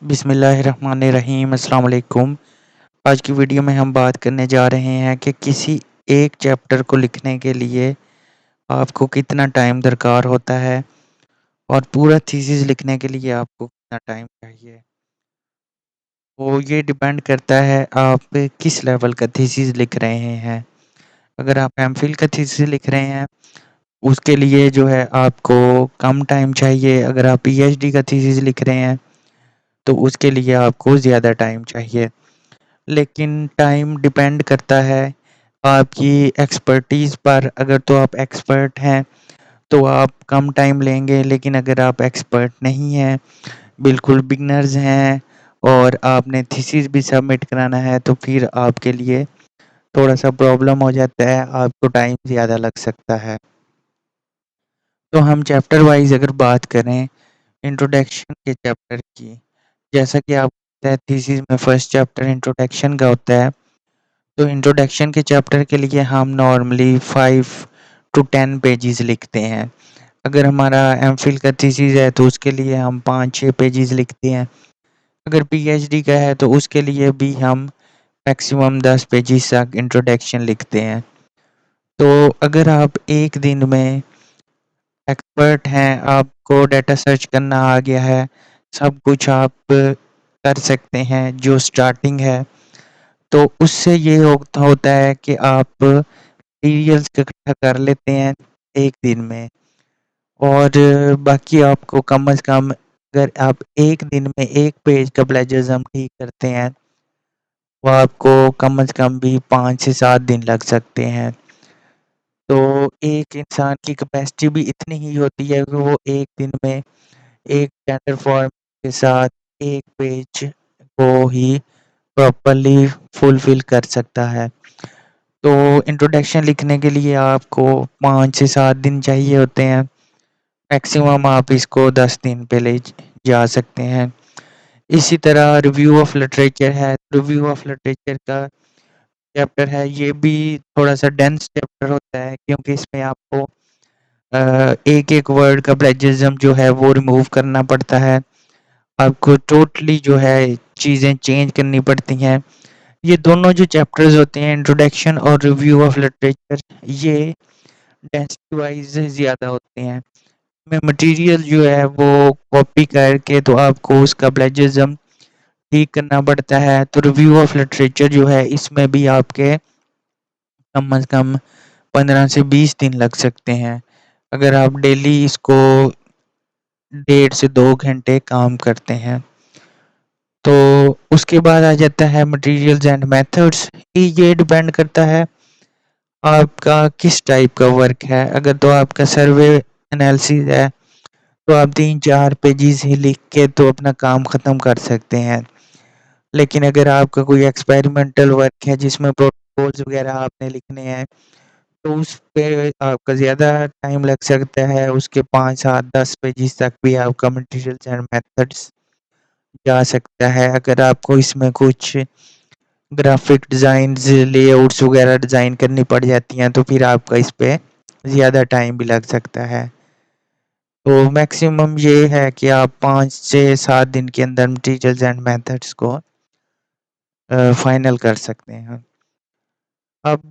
बिस्मिल्लाहिर्रहमानिर्रहीम। अस्सलाम वालेकुम। आज की वीडियो में हम बात करने जा रहे हैं कि किसी एक चैप्टर को लिखने के लिए आपको कितना टाइम दरकार होता है और पूरा थीसिस लिखने के लिए आपको कितना टाइम चाहिए। तो ये डिपेंड करता है आप किस लेवल का थीसिस लिख रहे हैं। अगर आप एमफिल का थीसिस लिख रहे हैं उसके लिए जो है आपको कम टाइम चाहिए। अगर आप पीएचडी का थीसिस लिख रहे हैं तो उसके लिए आपको ज़्यादा टाइम चाहिए। लेकिन टाइम डिपेंड करता है आपकी एक्सपर्टीज़ पर। अगर तो आप एक्सपर्ट हैं तो आप कम टाइम लेंगे, लेकिन अगर आप एक्सपर्ट नहीं हैं, बिल्कुल बिगनर्स हैं और आपने थीसिस भी सबमिट कराना है तो फिर आपके लिए थोड़ा सा प्रॉब्लम हो जाता है, आपको टाइम ज़्यादा लग सकता है। तो हम चैप्टर वाइज अगर बात करें इंट्रोडक्शन के चैप्टर की, जैसा कि आप थीसिस में फर्स्ट चैप्टर इंट्रोडक्शन का होता है, तो इंट्रोडक्शन के चैप्टर के लिए हम नॉर्मली 5 to 10 पेजेस लिखते हैं। अगर हमारा एमफिल का थीसिस है तो उसके लिए हम 5-6 पेजेस लिखते हैं। अगर पीएचडी का है तो उसके लिए भी हम मैक्सिमम 10 पेजेस तक इंट्रोडक्शन लिखते हैं। तो अगर आप एक दिन में एक्सपर्ट हैं, आपको डाटा सर्च करना आ गया है, सब कुछ आप कर सकते हैं, जो स्टार्टिंग है, तो उससे ये होता है कि आप मटीरियल्स इकट्ठा कर लेते हैं एक दिन में। और बाकी आपको कम से कम अगर आप एक दिन में एक पेज का प्लेजरिज्म ठीक करते हैं तो आपको कम से कम भी 5 से 7 दिन लग सकते हैं। तो एक इंसान की कैपेसिटी भी इतनी ही होती है कि वो एक दिन में एक स्टैंडर्ड फॉर्म के साथ एक पेज को ही प्रॉपर्ली फुलफिल कर सकता है। तो इंट्रोडक्शन लिखने के लिए आपको 5 से 7 दिन चाहिए होते हैं। मैक्सिमम आप इसको 10 दिन पे ले जा सकते हैं। इसी तरह रिव्यू ऑफ लिटरेचर है। रिव्यू ऑफ लिटरेचर का चैप्टर है, ये भी थोड़ा सा डेंस चैप्टर होता है क्योंकि इसमें आपको एक एक वर्ड का प्लेजरिज्म जो है वो रिमूव करना पड़ता है। आपको टोटली जो है चीज़ें चेंज करनी पड़ती हैं। ये दोनों जो चैप्टर्स होते हैं इंट्रोडक्शन और रिव्यू ऑफ लिटरेचर, ये डेंसिटी वाइज ज़्यादा होते हैं। में मटेरियल जो है वो कॉपी करके तो आपको उसका प्लेजरिज्म ठीक करना पड़ता है। तो रिव्यू ऑफ लिटरेचर जो है इसमें भी आपके कम से कम 15 से 20 दिन लग सकते हैं अगर आप डेली इसको 1.5 से 2 घंटे काम करते हैं। तो उसके बाद आ जाता है मटेरियल्स एंड मेथड्स। ये डिपेंड करता है आपका किस टाइप का वर्क है। अगर तो आपका सर्वे एनालिसिस है तो आप 3-4 पेजेस ही लिख के तो अपना काम ख़त्म कर सकते हैं। लेकिन अगर आपका कोई एक्सपेरिमेंटल वर्क है जिसमें प्रोटोकॉल्स वगैरह आपने लिखने हैं तो उस पे आपका ज़्यादा टाइम लग सकता है। उसके 5-7-10 पेजेस तक भी आपका मटेरियल्स एंड मेथड्स जा सकता है। अगर आपको इसमें कुछ ग्राफिक डिज़ाइंस, लेआउट्स वगैरह डिज़ाइन करनी पड़ जाती हैं तो फिर आपका इस पे ज़्यादा टाइम भी लग सकता है। तो मैक्सिमम ये है कि आप 5 से 7 दिन के अंदर मटेरियल्स एंड मेथड्स को फाइनल कर सकते हैं। अब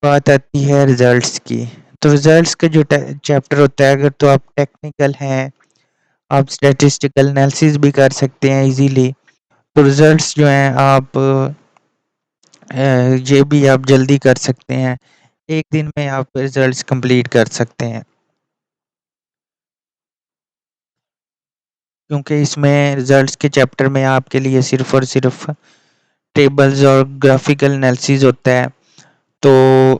बात आती है रिजल्ट्स की। तो रिजल्ट्स का जो चैप्टर होता है, अगर तो आप टेक्निकल हैं, आप स्टैटिस्टिकल एनालिसिस भी कर सकते हैं इजीली। तो रिजल्ट्स जो हैं आप ये भी आप जल्दी कर सकते हैं। एक दिन में आप रिजल्ट्स कंप्लीट कर सकते हैं क्योंकि इसमें रिजल्ट्स के चैप्टर में आपके लिए सिर्फ और सिर्फ टेबल्स और ग्राफिकल एनालिसिस होता है। तो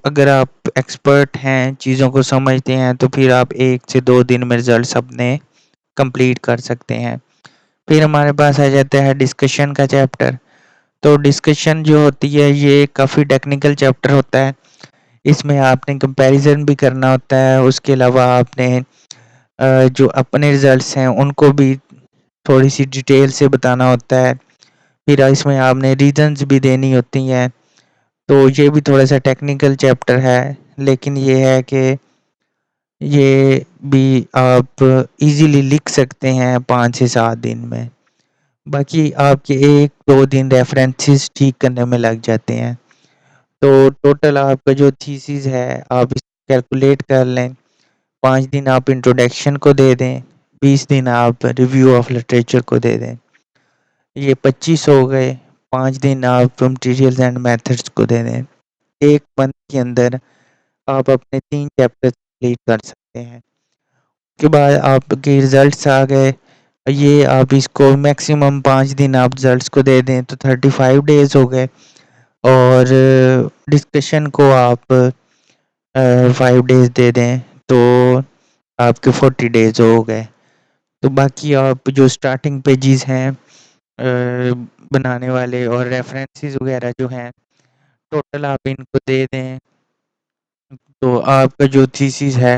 अगर आप एक्सपर्ट हैं, चीज़ों को समझते हैं, तो फिर आप 1 से 2 दिन में रिजल्ट्स अपने कंप्लीट कर सकते हैं। फिर हमारे पास आ जाता है डिस्कशन का चैप्टर। तो डिस्कशन जो होती है ये काफ़ी टेक्निकल चैप्टर होता है। इसमें आपने कंपैरिजन भी करना होता है, उसके अलावा आपने जो अपने रिजल्ट्स हैं उनको भी थोड़ी सी डिटेल से बताना होता है। फिर इसमें आपने रीजंस भी देनी होती हैं। तो ये भी थोड़ा सा टेक्निकल चैप्टर है, लेकिन ये है कि ये भी आप इजीली लिख सकते हैं 5 से 7 दिन में। باقی آپ کے 1-2 دن ریفرنسز ٹھیک کرنے میں لگ جاتے ہیں. تو ٹوٹل آپ کا جو تھیسز ہے آپ اس کیلکولیٹ کر لیں. 5 دن آپ انٹروڈکشن کو دے دیں، 20 دن آپ ریویو آف لٹریچر کو دے دیں. یہ 25 ہو گئے. 5 دن آپ مٹیریلز اینڈ میتھڈس کو دے دیں. ایک منتھ کے اندر آپ اپنے 3 چیپٹر کمپلیٹ کر سکتے ہیں. اس کے بعد آپ کے ریزلٹس آ گئے. یہ آپ اس کو میکسیمم 5 دن آپ ریزلٹس کو دے دیں تو 35 days ہو گئے. اور ڈسکشن کو آپ 5 days دے دیں تو آپ کے 40 days ہو گئے. تو باقی آپ جو اسٹارٹنگ پیجز ہیں بنانے والے اور ریفرنسز وغیرہ جو ہیں ٹوٹل آپ ان کو دے دیں تو آپ کا جو تھیسس ہے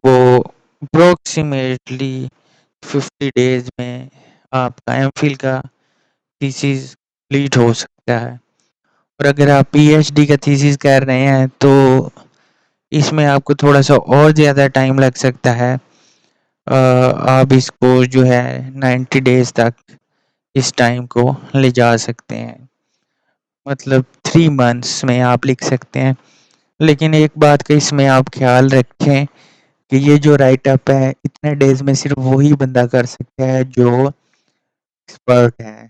وہ اپروکسیمیٹلی 50 days میں آپ کا ایم فل کا تھیسس کمپلیٹ ہو سکتا ہے. اور اگر آپ پی ایچ ڈی کا تھیسس کر رہے ہیں تو اس میں آپ کو تھوڑا سا اور زیادہ ٹائم لگ سکتا ہے. آپ اس کو جو ہے 90 days تک اس ٹائم کو لے جا سکتے ہیں. مطلب 3 months میں آپ لکھ سکتے ہیں. لیکن ایک بات کا اس میں آپ خیال رکھیں کہ یہ جو رائٹ اپ ہے اتنے ڈیز میں صرف وہی بندہ کر سکتا ہے جو ایکسپرٹ ہے.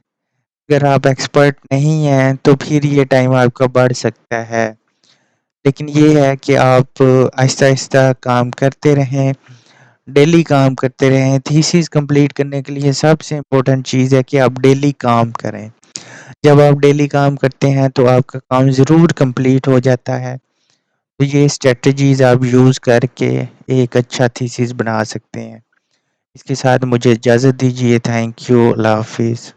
اگر آپ ایکسپرٹ نہیں ہیں تو پھر یہ ٹائم آپ کا بڑھ سکتا ہے. لیکن یہ ہے کہ آپ آہستہ آہستہ کام کرتے رہیں، ڈیلی کام کرتے رہیں. تھیسس کمپلیٹ کرنے کے لیے سب سے امپورٹنٹ چیز ہے کہ آپ ڈیلی کام کریں. جب آپ ڈیلی کام کرتے ہیں تو آپ کا کام ضرور کمپلیٹ ہو جاتا ہے. تو یہ اسٹریٹجیز آپ یوز کر کے ایک اچھا تھیسس بنا سکتے ہیں. اس کے ساتھ مجھے اجازت دیجیے. Thank you. اللہ حافظ.